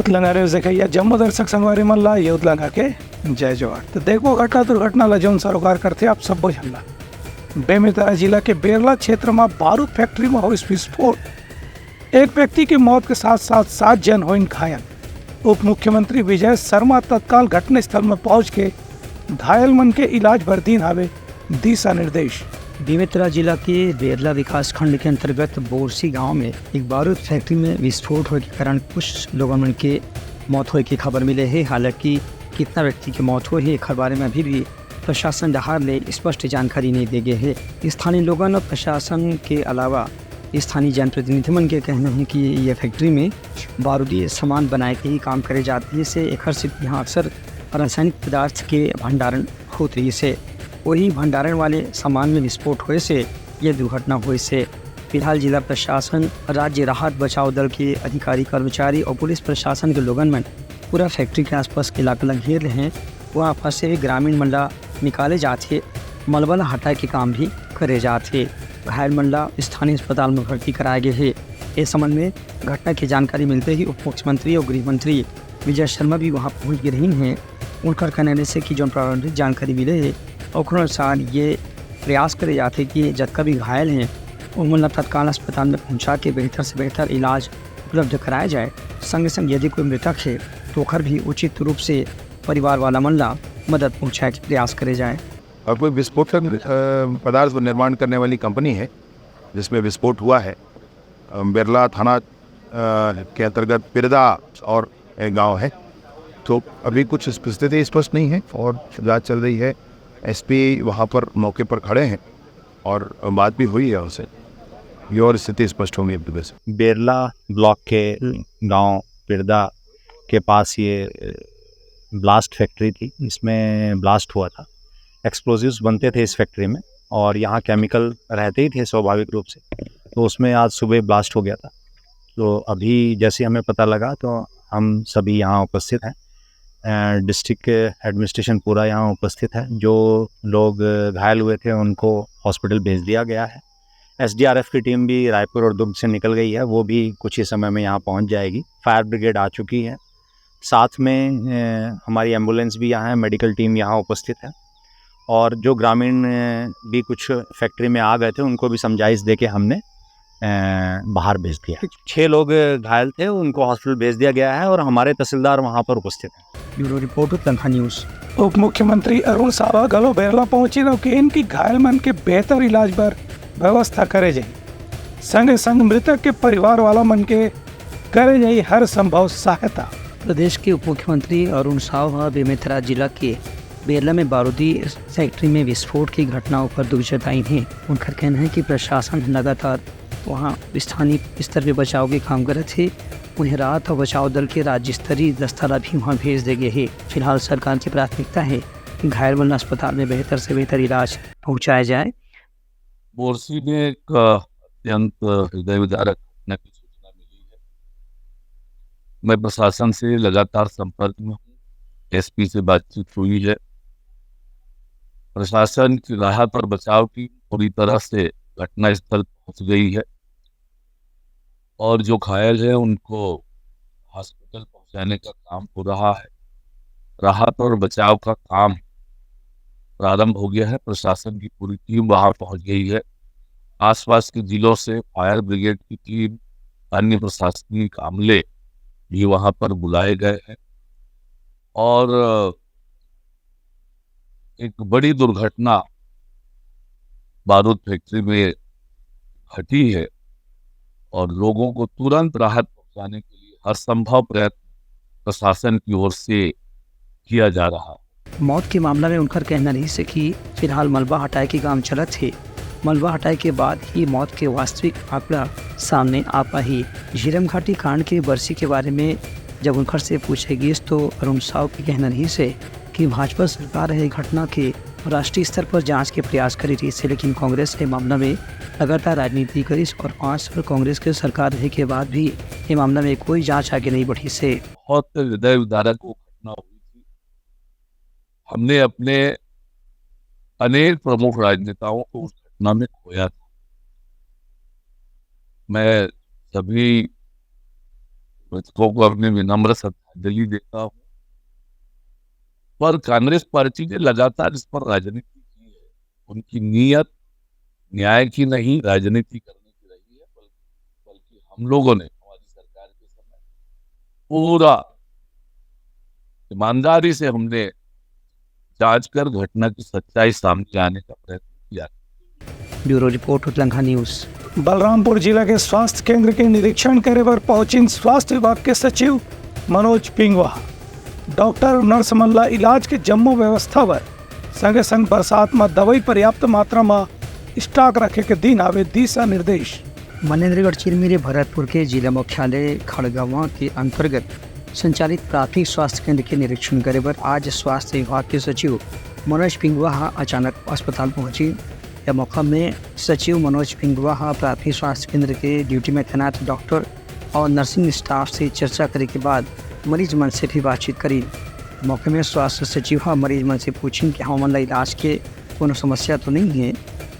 उतलंगा रे जखैया जम्मू दर्शक संगवारी मल्ला ये उतलंगा के जय जवाहर। तो देखो घटना दुर्घटना ला जौन सरोकार करते आप सब बुझला। बेमेतरा जिला के बेरला क्षेत्र में बारूद फैक्ट्री में हो विस्फोट। एक व्यक्ति की मौत के साथ साथ 7 जन हो घायल। उप मुख्यमंत्री विजय शर्मा तत्काल घटनास्थल में पहुंच के घायल मन के इलाज भर दीन हावे दिशा निर्देश। बेमेतरा जिला के बेरला विकास खंड के अंतर्गत बोरसी गांव में एक बारूद फैक्ट्री में विस्फोट होने के कारण कुछ लोगों की मौत होने की खबर मिले है। हालांकि कितना व्यक्ति की मौत हुई है एक बारे में अभी भी प्रशासन दहार ले स्पष्ट जानकारी नहीं दे गए है। स्थानीय लोगों और प्रशासन के अलावा स्थानीय जनप्रतिनिधियों के कहना है कि यह फैक्ट्री में बारूदी सामान बनाए के ही काम करे जाती है से एक यहाँ अक्सर रासायनिक पदार्थ के भंडारण होते ही से वही भंडारण वाले सामान में विस्फोट हुए से यह दुर्घटना हुई से फिलहाल जिला प्रशासन, राज्य राहत बचाव दल के अधिकारी कर्मचारी और पुलिस प्रशासन के लोगों में पूरा फैक्ट्री के आसपास के इलाका घेर रहे हैं। वहाँ फंसे से ग्रामीण मंडला निकाले जाते, मलबा हटाए के काम भी करे जाते। घायल मंडला स्थानीय अस्पताल में भर्ती कराए गए हैं। इस संबंध में घटना की जानकारी मिलते ही उप मुख्यमंत्री और गृह मंत्री विजय शर्मा भी वहाँ पहुँच गए रही हैं। उनका कहने से कि जो प्रारंभिक जानकारी मिले है और अनुसार ये प्रयास करे जाते कि जितना भी घायल हैं उन तत्काल अस्पताल में पहुंचा के बेहतर से बेहतर इलाज उपलब्ध कराया जाए। संग संग यदि कोई मृतक है तो ओकर भी उचित रूप से परिवार वाला मल्ला मदद पहुंचाए के प्रयास करे जाए। और कोई विस्फोटक पदार्थ निर्माण करने वाली कंपनी है जिसमें विस्फोट हुआ है। बेरला थाना के अंतर्गत पिरदा और एक गाँव है। तो अभी कुछ स्थिति स्पष्ट नहीं है और जांच चल रही है। एसपी वहाँ पर मौके पर खड़े हैं और बात भी हुई है उनसे। ये और स्थिति स्पष्ट होंगी अभी। वैसे बेरला ब्लॉक के गांव पिरदा के पास ये ब्लास्ट फैक्ट्री थी। इसमें ब्लास्ट हुआ था। एक्सप्लोजिव्स बनते थे इस फैक्ट्री में और यहाँ केमिकल रहते ही थे स्वाभाविक रूप से। तो उसमें आज सुबह ब्लास्ट हो गया था। तो अभी जैसे हमें पता लगा तो हम सभी यहाँ उपस्थित हैं। डिस्ट्रिक्ट एडमिनिस्ट्रेशन पूरा यहाँ उपस्थित है। जो लोग घायल हुए थे उनको हॉस्पिटल भेज दिया गया है। एसडीआरएफ की टीम भी रायपुर और दुर्ग से निकल गई है। वो भी कुछ ही समय में यहाँ पहुँच जाएगी। फायर ब्रिगेड आ चुकी है। साथ में हमारी एम्बुलेंस भी यहाँ है। मेडिकल टीम यहाँ उपस्थित है। और जो ग्रामीण भी कुछ फैक्ट्री में आ गए थे उनको भी समझाइश दे के हमने बाहर भेज दिया। 6 लोग घायल थे, उनको हॉस्पिटल भेज दिया गया है और हमारे तहसीलदार वहाँ पर उपस्थित हैं। Bureau report Lanka news. उप मुख्यमंत्री अरुण सावा गलो बेरला पहुंची रहो कि इनकी घायल मन के बेहतर इलाज पर व्यवस्था करे जाए। संग संग मृतक के परिवार वाला मन के करे जाए हर संभव सहायता। प्रदेश के उप मुख्यमंत्री अरुण सावा बेमेतरा जिला के बेरला में बारूदी फैक्ट्री में विस्फोट की घटनाओं पर दुख जताई हैं। उनका कहना है कि प्रशासन लगातार वहाँ स्थानीय स्तर पर बचाव के काम कर रहे थे। उन्हें राहत और बचाव दल के राज्य स्तरीय दस्ताला भी वहाँ भेज दे गए हैं। फिलहाल सरकार की प्राथमिकता है कि घायल मन अस्पताल में बेहतर से बेहतर इलाज पहुँचाया जाए। बोरसी में एक अत्यंत हृदय विदारक घटना की सूचना मिली है। मैं प्रशासन से लगातार संपर्क में हूँ। एसपी से बातचीत हुई है। प्रशासन की राहत और बचाव की पूरी तरह से घटनास्थल पहुंच गई है और जो घायल है उनको हॉस्पिटल पहुंचाने का काम हो रहा है। राहत और बचाव का काम प्रारंभ हो गया है। प्रशासन की पूरी टीम वहां पहुंच गई है। आसपास के जिलों से फायर ब्रिगेड की टीम, अन्य प्रशासनिक अमले भी वहां पर बुलाए गए हैं और एक बड़ी दुर्घटना बारूद फैक्ट्री में घटी है और लोगों को तुरंत राहत पहुंचाने के लिए हर संभव प्रयत्न प्रशासन की ओर से किया जा रहा है। मौत के मामला में उनका कहना नहीं से कि फिलहाल मलबा हटाए के काम चलत थे। मलबा हटाए के बाद ही मौत के वास्तविक आंकड़ा सामने आ पाई। झीरम घाटी कांड के बरसी के बारे में जब उनकर से पूछेगी तो अरुण साव के कहना नहीं से कि भाजपा सरकार है घटना के राष्ट्रीय स्तर पर जांच के प्रयास करी रही से, लेकिन कांग्रेस के मामला में लगातार राजनीति करी और 5 साल कांग्रेस के सरकार रहे के बाद भी ये मामला में कोई जांच आगे नहीं बढ़ी से। बहुत हृदय विदारक घटना हुई थी। हमने अपने अनेक प्रमुख राजनेताओं को उस घटना में खोया था। मैं सभी मृतकों को अपनी विनम्र श्रद्धांजलि देता हूँ। पर कांग्रेस पार्टी ने लगातार इस पर राजनीति की है। उनकी नीयत न्याय की नहीं, राजनीति करने की रही है। बल्कि हम लोगों ने हमारी सरकार के समय पूरा ईमानदारी से हमने जांच कर घटना की सच्चाई सामने आने का प्रयत्न किया। ब्यूरो रिपोर्ट उतलंघा न्यूज़। बलरामपुर जिला के स्वास्थ्य केंद्र के निरीक्षण करे पर पहुंची स्वास्थ्य विभाग के सचिव मनोज पिंगवा। डॉक्टर और नर्स मल्ला इलाज के जम्मू व्यवस्था पर संगे संग बरसात में दवाई पर्याप्त मात्रा में स्टॉक रखे के दिन आवे दिशा निर्देश। मनेन्द्रगढ़ चिरमिरी भरतपुर के जिला मुख्यालय खड़गवा के अंतर्गत संचालित प्राथमिक स्वास्थ्य केंद्र के निरीक्षण करे पर आज स्वास्थ्य विभाग के सचिव मनोज पिंगवा अचानक अस्पताल पहुंची। यह मौका में सचिव मनोज पिंगवा प्राथमिक स्वास्थ्य केंद्र के ड्यूटी में तैनात डॉक्टर और नर्सिंग स्टाफ से चर्चा करे के बाद मरीज मन से भी बातचीत करी। मौके में स्वास्थ्य सचिव मरीज मन से पूछी कि हाँ मन इलाज के कोनो समस्या तो नहीं है।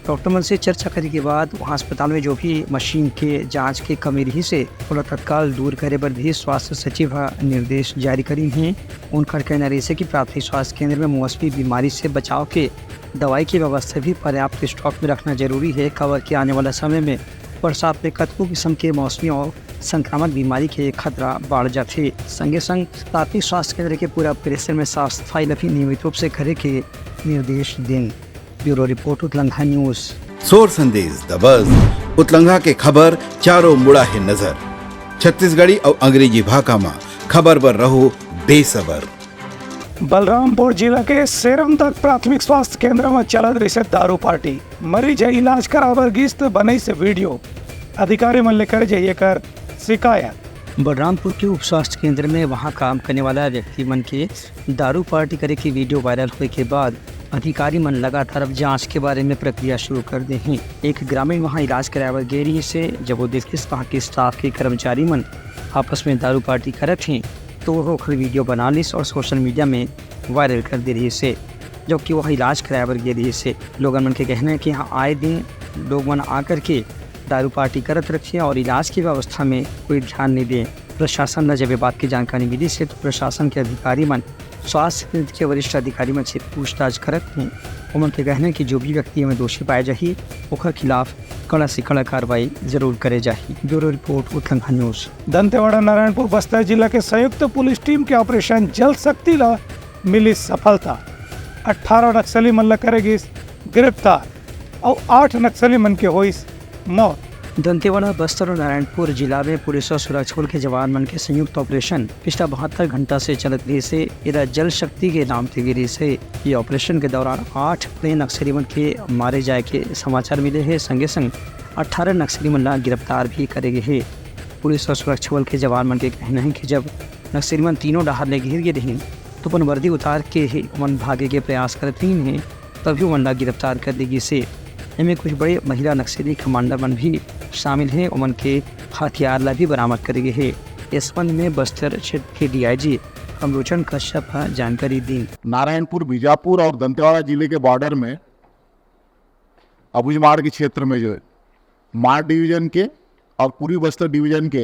डॉक्टर मन से चर्चा करने के बाद वहाँ अस्पताल में जो भी मशीन के जांच के कमी रही से उन्हें तत्काल दूर करे पर भी स्वास्थ्य सचिव निर्देश जारी करी हैं। उनका कहना रही है कि प्राथमिक स्वास्थ्य केंद्र में मौसमी बीमारी से बचाव के दवाई की व्यवस्था भी पर्याप्त स्टॉक में रखना जरूरी है। कवर के आने वाला समय में बरसात में कतकों किस्म के मौसमी और संक्रामक बीमारी के खतरा बढ़ जाते। संगे संग प्राथमिक स्वास्थ्य केंद्र के पूरा परिसर में साफ सफाई भी नियमित रूप से करे के निर्देश दें। ब्यूरो रिपोर्ट उतलंघा न्यूज़। सोर संदेश द बज़ उतलंघा के खबर चारों मुड़ा है नजर। छत्तीसगढ़ी और अंग्रेजी भाषा में खबर पर रहो बेसबर। बलरामपुर जिला के सेरम तक प्राथमिक स्वास्थ्य केंद्र में चलत रही दारू पार्टी। मरीज इलाज करावर गिस्त बने से वीडियो अधिकारी मन लेकर जाइए कर शिकायत। बलरामपुर के उप स्वास्थ्य केंद्र में वहां काम करने वाला व्यक्ति मन के दारू पार्टी करे की वीडियो वायरल हुए के बाद अधिकारी मन लगातार अब जांच के बारे में प्रक्रिया शुरू कर दे हैं। एक ग्रामीण वहां इलाज करावर गेरी से जब वो देखे वहाँ के स्टाफ के कर्मचारी मन आपस में दारू पार्टी करत हैं तो वो वीडियो बना ली और सोशल मीडिया में वायरल कर दे रही से। जबकि वह इलाज करावर गेरी से लोगों मन के कहना है कि यहाँ आए दिन लोग मन आकर के दारू पार्टी करत रखे और इलाज की व्यवस्था में कोई ध्यान नहीं दे। प्रशासन ने जब ये बात की जानकारी मिली से तो प्रशासन के अधिकारी मन स्वास्थ्य केंद्र के वरिष्ठ अधिकारी मन से पूछताछ करत हैं। उनके कहने कि जो भी व्यक्ति में दोषी पाए जाही ओकर खिलाफ कड़ा से कड़ा कार्रवाई जरूर करे जाही। ब्यूरो रिपोर्ट उतलंघा न्यूज़। दंतेवाड़ा नारायणपुर बस्तर जिला के संयुक्त पुलिस टीम के ऑपरेशन जल शक्ति ला मिली सफलता। 18 नक्सली मन ला करेगी गिरफ्तार और 8 नक्सली मन के हुई मौत। दंतेवाड़ा बस्तर और नारायणपुर जिला में पुलिस और सुरक्षा बल के जवान मन के संयुक्त ऑपरेशन पिछला 72 घंटा से चलत रही से इधर जल शक्ति के नाम से गिरी से ये ऑपरेशन के दौरान 8 नक्सली मन के मारे जाए के समाचार मिले हैं। संगे संग 18 नक्सली मन ला गिरफ्तार भी करे गए हैं। पुलिस और सुरक्षा बल के जवान मन के कहना है कि जब नक्सली मन तीनों डहार ले घिर गए रही तो अपन वर्दी उतार के ही मन भागे के प्रयास करती हैं तभी मन ला गिरफ्तार कर देगी से। इनमें कुछ बड़े महिला नक्सली कमांडर मन भी शामिल हैं। उमन के हथियार ला भी बरामद करे गए हैं। इस संबंध में बस्तर क्षेत्र के डीआईजी कमलोचन कश्यप जानकारी दी। नारायणपुर, बीजापुर और दंतेवाड़ा जिले के बॉर्डर में अबूझमाड़ के क्षेत्र में जो है माड़ डिवीजन के और पूर्वी बस्तर डिवीजन के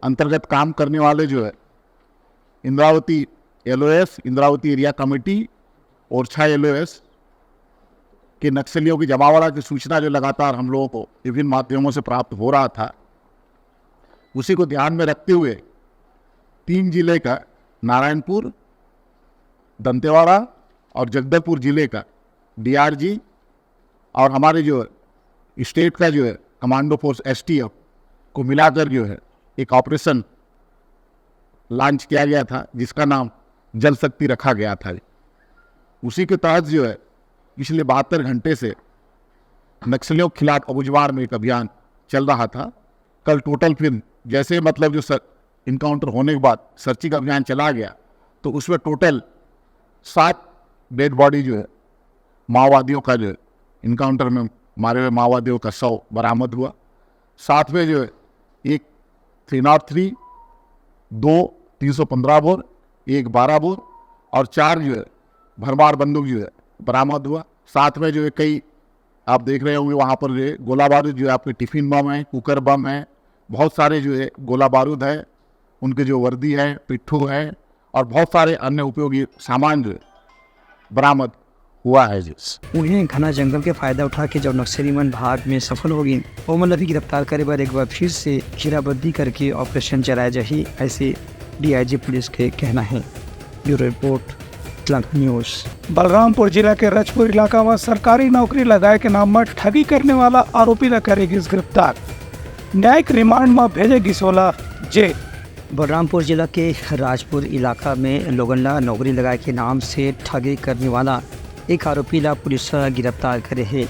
अंतर्गत काम करने वाले जो है Indravati LOS, Indravati area committee और 6 LOS के नक्सलियों की जमावड़ा की सूचना जो लगातार हम लोगों को विभिन्न माध्यमों से प्राप्त हो रहा था, उसी को ध्यान में रखते हुए 3 जिले का नारायणपुर, दंतेवाड़ा और जगदलपुर जिले का DRG और हमारे जो स्टेट का जो है कमांडो फोर्स STF को मिलाकर जो है एक ऑपरेशन लॉन्च किया गया था जिसका नाम जल शक्ति रखा गया था। उसी के तहत जो है पिछले 72 घंटे से नक्सलियों के खिलाफ अबूझमाड़ में एक अभियान चल रहा था। कल टोटल फिर जैसे मतलब जो इनकाउंटर होने के बाद सर्चिंग अभियान चला गया तो उसमें टोटल 7 डेड बॉडी जो है माओवादियों का जो है इनकाउंटर में मारे हुए माओवादियों का 100 बरामद हुआ। साथ में जो है एक 303, 2 315 बोर, एक 12 बोर और 4 जो है भरमार बंदूक जो है बरामद हुआ। साथ में जो है कई आप देख रहे होंगे वहाँ पर जो है गोला बारूद जो है आपके टिफिन बम है, कुकर बम है, बहुत सारे जो है गोला बारूद है, उनके जो वर्दी है, पिट्ठू है और बहुत सारे अन्य उपयोगी सामान जो है बरामद हुआ है। उन्हें घना जंगल के फायदा उठा के जब नक्सली मन भाग में सफल होगी वो मतलब भी गिरफ्तार करे बार एक बार फिर से घेराबंदी करके ऑपरेशन चलाया जाही, ऐसे डीआईजी पुलिस के कहना है। Bureau report, Telangana news. Balrampur जिला के रजपुर इलाका में सरकारी नौकरी लगाए के नाम में ठगी करने वाला आरोपी ला करेगी गिरफ्तार, न्यायिक रिमांड में भेजेगी 16 जेल। बलरामपुर जिला के राजपुर इलाका में लोगन ला नौकरी लगाए के नाम से ठगी करने वाला एक आरोपी ला पुलिस गिरफ्तार करे है।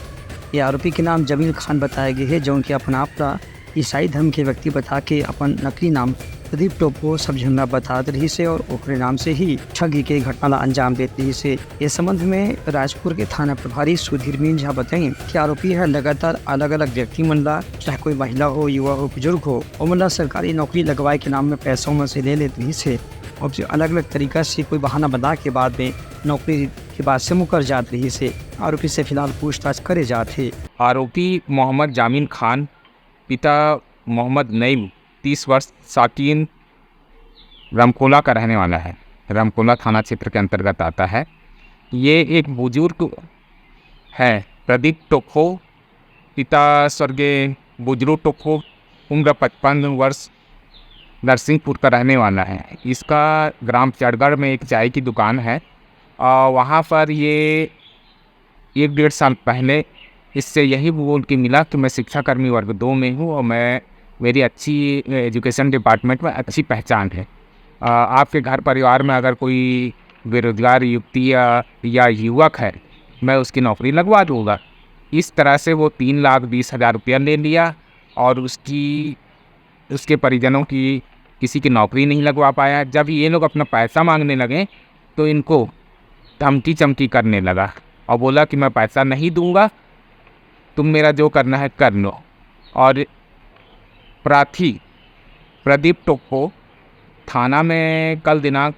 ये आरोपी के नाम जमील खान बताया गया है, जो उनके अपना आपला ईसाई धर्म के व्यक्ति बता के अपन नकली नाम प्रदीप टोपो समझंगा बता रही से और ओकरे नाम से ही ठगी के घटना ला अंजाम देती रही से। इस संबंध में राजपुर के थाना प्रभारी सुधीर मीन झा बताएं कि आरोपी है लगातार अलग अलग व्यक्ति मन ला, चाहे कोई महिला हो, युवा हो, बुजुर्ग हो, और मन ला सरकारी नौकरी लगवाए के नाम में पैसों में से ले लेती रही से और अलग अलग तरीका से कोई बहाना बना के बाद में नौकरी के बाद से मुकर जात रही से। आरोपी से फिलहाल पूछताछ करे जाते। आरोपी मोहम्मद जामीन खान, पिता मोहम्मद नईम, 30 वर्ष, साकिन रामकोला का रहने वाला है। रामकोला थाना क्षेत्र के अंतर्गत आता है। ये एक बुजुर्ग है, प्रदीप टोपो, पिता स्वर्गीय बुजरू टोपो, उम्र 55 वर्ष, नरसिंहपुर का रहने वाला है। इसका ग्राम चढ़गढ़ में एक चाय की दुकान है। वहाँ पर ये 1-1.5 साल पहले इससे यही बोल के मिला कि मैं शिक्षाकर्मी वर्ग 2 में हूँ और मेरी अच्छी एजुकेशन डिपार्टमेंट में अच्छी पहचान है। आपके घर परिवार में अगर कोई बेरोजगार युवती या युवक है, मैं उसकी नौकरी लगवा दूँगा। इस तरह से वो 3,20,000 रुपया ले लिया और उसके परिजनों की किसी की नौकरी नहीं लगवा पाया। जब ये लोग अपना पैसा मांगने लगे तो इनको धमकी चमकी करने लगा और बोला कि मैं पैसा नहीं दूंगा, तुम मेरा जो करना है कर लो। और प्रार्थी प्रदीप टोपो थाना में कल दिनांक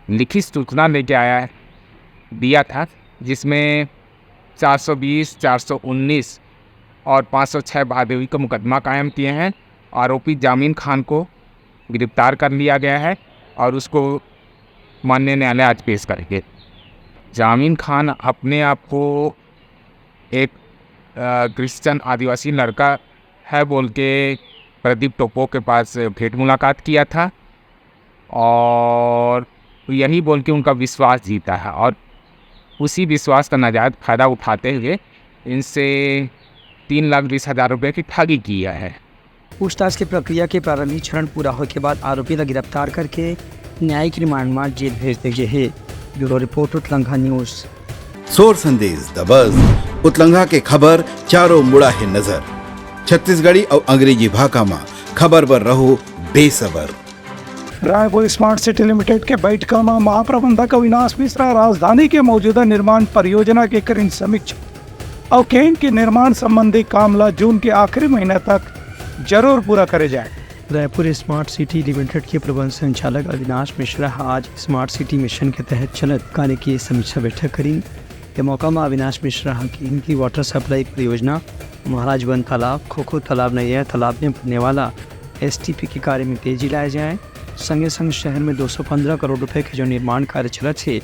लिखित सूचना लेके दिया था, जिसमें 420, 419 और 506 भादेवी का मुकदमा कायम किए हैं। आरोपी जामीन खान को गिरफ्तार कर लिया गया है और उसको माननीय न्यायालय आज पेश करेंगे। जामीन खान अपने आप को एक क्रिश्चियन आदिवासी लड़का है बोल के प्रदीप टोपो के पास भेंट मुलाकात किया था और यही बोल के उनका विश्वास जीता है और उसी विश्वास का नाजायज़ फ़ायदा उठाते हुए इनसे 3,20,000 रुपये की ठगी किया है। पूछताछ की प्रक्रिया के प्रारंभिक चरण पूरा होने के बाद आरोपी का गिरफ्तार करके न्यायिक रिमांड में जेल भेज दिए है। Bureau report, Telangana news. सोर संदेश द बज़ उतलंघा के खबर चारों मुड़ा है नजर। छत्तीसगढ़ी और अंग्रेजी भाषा में खबर पर रहो बेसबर। रायपुर स्मार्ट सिटी लिमिटेड के बैठक में महाप्रबंधक अविनाश मिश्रा राजधानी के मौजूदा निर्माण परियोजना के करीन समीक्षा और केन के निर्माण संबंधी कामला जून के आखिरी महीने तक जरूर पूरा करे जाए। रायपुर स्मार्ट सिटी लिमिटेड के प्रबंध संचालक अविनाश मिश्रा आज स्मार्ट सिटी मिशन के तहत चलत कार्य की समीक्षा बैठक करी। के मौका में अविनाश मिश्रा की इनकी वाटर सप्लाई परियोजना महाराजबंद तालाब, खोखो तालाब, नैया तालाब में बनने वाला STP के कार्य में तेजी लाया जाए। संगे संग शहर में 215 करोड़ रुपए के जो निर्माण कार्य चलत है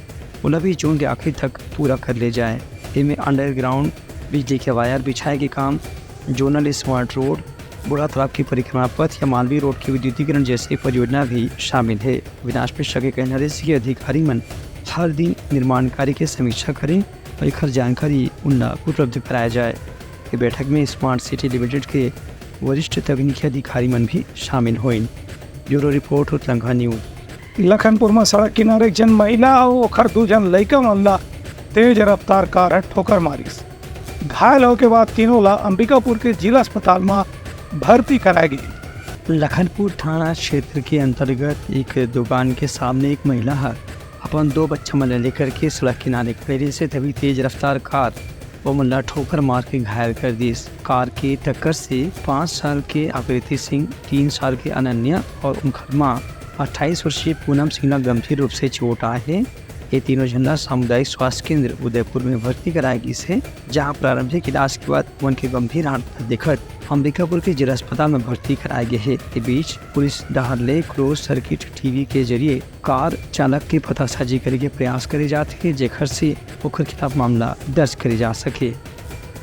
वो भी जून के आखिर तक पूरा कर ले जाए। इनमें अंडरग्राउंड बिजली के वायर बिछाए के काम, जोनल स्मार्ट रोड, बूढ़ा तालाब की परिक्रमा पथ या मालवीय रोड के विद्युतीकरण जैसी परियोजना भी शामिल है। अविनाश मिश्रा के कहना है कि अधिकारी मन हर दिन निर्माण कार्य की समीक्षा करें और एक हर जानकारी उन्हें उपलब्ध कराया जाए। इस बैठक में स्मार्ट सिटी लिमिटेड के वरिष्ठ तकनीकी अधिकारी मन भी शामिल हुए। Bureau report, Telangana news. Lakhanpur में सड़क किनारे एक जन महिला और ओखर 2 जन लड़का मन ला तेज रफ्तार कार ठोकर मारिस। घायल होने के बाद तीनों ला अंबिकापुर के जिला अस्पताल में भर्ती कराई गई। लखनपुर थाना क्षेत्र के अंतर्गत एक दुकान के सामने एक महिला है अपन 2 बच्चा मन लेकर के सड़क किनारे खड़े से तभी तेज रफ्तार कार वो मल्ला ठोकर मार के घायल कर दी। कार की टक्कर से 5 साल के आकृति सिंह, 3 साल के अनन्या और उनकी मां 28 वर्षीय पूनम सिंह गंभीर रूप से चोट आए हैं। ये तीनों झंडा सामुदायिक स्वास्थ्य केंद्र उदयपुर में भर्ती कराया गई है, जहां प्रारंभिक इलाज के बाद उनके गंभीर हालत देखकर अंबिकापुर के जिला अस्पताल में भर्ती कराया गया है। के बीच पुलिस डहारले क्लोज सर्किट टीवी के जरिए कार चालक के पतासाजी करे के प्रयास करे जाते हैं, जेखर से ओकर खिलाफ मामला दर्ज करे जा सके।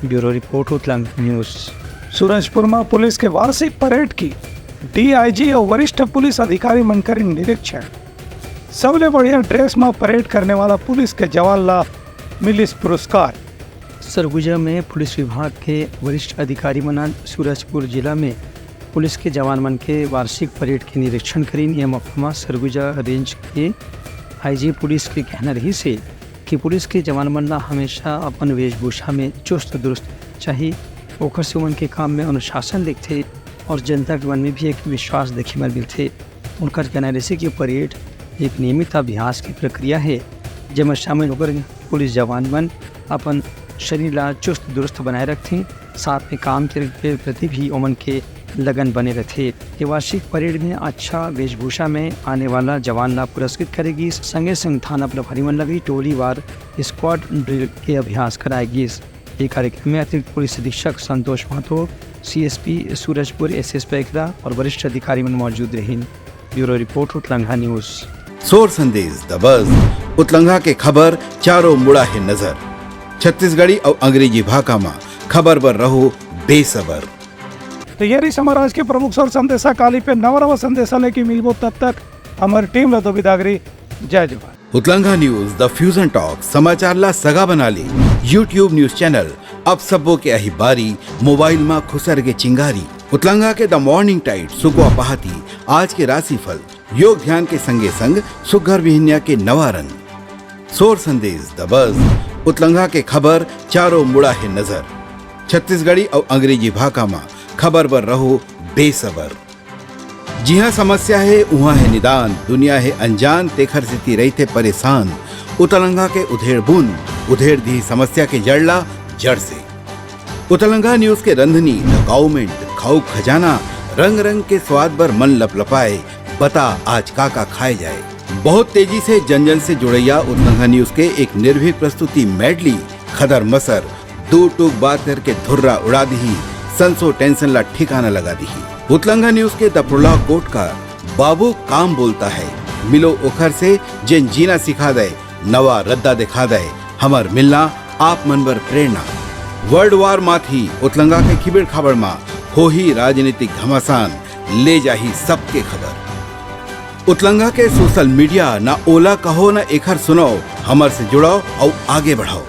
ब्यूरो रिपोर्ट उत्तलंग न्यूज। सूरजपुर में पुलिस के वार्षिक परेड की डीआईजी और वरिष्ठ पुलिस अधिकारी मनकर निरीक्षण। सबले बढ़िया ड्रेस में परेड करने वाला पुलिस के जवान ला मिलिस पुरस्कार। सरगुजा में पुलिस विभाग के वरिष्ठ अधिकारी मनन सूरजपुर जिला में पुलिस के जवान मन के वार्षिक परेड के निरीक्षण करीन। यह मौका सरगुजा रेंज के आईजी पुलिस के कहना रही से कि पुलिस के जवान मन ला हमेशा अपन वेशभूषा में चुस्त दुरुस्त चाहिए, ओखर से उमन के काम में अनुशासन दिखते और जनता के मन में भी एक विश्वास देखे मिल मिलते। उनका कहना रही कि परेड एक नियमित अभ्यास की प्रक्रिया है, जिसमें शामिल होकर पुलिस जवान मन अपन शरीर ला चुस्त दुरुस्त बनाए रखते, साथ में काम के प्रति भी उमन के लगन बने रहते। ये वार्षिक परेड में अच्छा वेशभूषा में आने वाला जवान ला पुरस्कृत करेगी। संगे संग थाना प्रभारी मन लगी टोली वार स्क्वाड ड्रिल के अभ्यास कराएगी। ये कार्यक्रम में अतिरिक्त पुलिस अधीक्षक संतोष महतो, सीएसपी सूरजपुर एसएस पैकरा और वरिष्ठ अधिकारी मन मौजूद रहे। ब्यूरो रिपोर्ट उत्तलंगा न्यूज। सोर संदेश द बज़ उतलंघा के खबर चारों मुड़ा है नजर। छत्तीसगढ़ी और अंग्रेजी भाषा में खबर पर रहो बेसबर। तो ये रही समाज के प्रमुख सोर संदेशा काली पे नवरवा संदेशा लेके मिलबो, तब तक हमारी टीम ला तो विदागरी। जय जवान। उतलंघा न्यूज द फ्यूजन टॉक समाचार ला सगा बना ली। यूट्यूब न्यूज चैनल अब सबो के अही बारी मोबाइल में खुसर के चिंगारी। उतलंघा के द मॉर्निंग टाइड सुगवा पहाती आज के राशिफल योग ध्यान के संगे संग सुघर विहिन्या के नवा रंग। सोर संदेश द बज़ उतलंघा के खबर चारों मुड़ा है नजर। छत्तीसगढ़ी और अंग्रेजी भाषा में खबर पर रहो बेसबर। जी हाँ, समस्या है वहाँ है निदान, दुनिया है अनजान तेखर से रहते परेशान। उतलंघा के उधेड़ बुन उधेड़ दी समस्या के जड़ला जड़ से। उतलंघा न्यूज के रंधनी द गवर्नमेंट खाऊ खजाना रंग रंग के स्वाद पर मन लपलपाए, बता आज का खाए जाए। बहुत तेजी से जन जन से जुड़ैया उतलंघा न्यूज के एक निर्भीक प्रस्तुति मेडली खदर मसर दो टूक बात करके धुर्रा उड़ा दी, संसो टेंशन ला ठिकाना लगा दी। उतलंघा न्यूज के द प्रोलॉग कोट का बाबू काम बोलता है, मिलो ओखर से जिन जीना सिखा दे, नवा रद्दा दिखा दे, हमर मिलना आप मन बर प्रेरणा। वर्ल्ड वार माथी उतलंघा के खिबड़ खबर मा हो ही राजनीतिक घमासान, ले जाही सबके खबर। उतलंघा के सोशल मीडिया ना ओला कहो ना एखर सुनाओ, हमर से जुड़ाओ और आगे बढ़ाओ।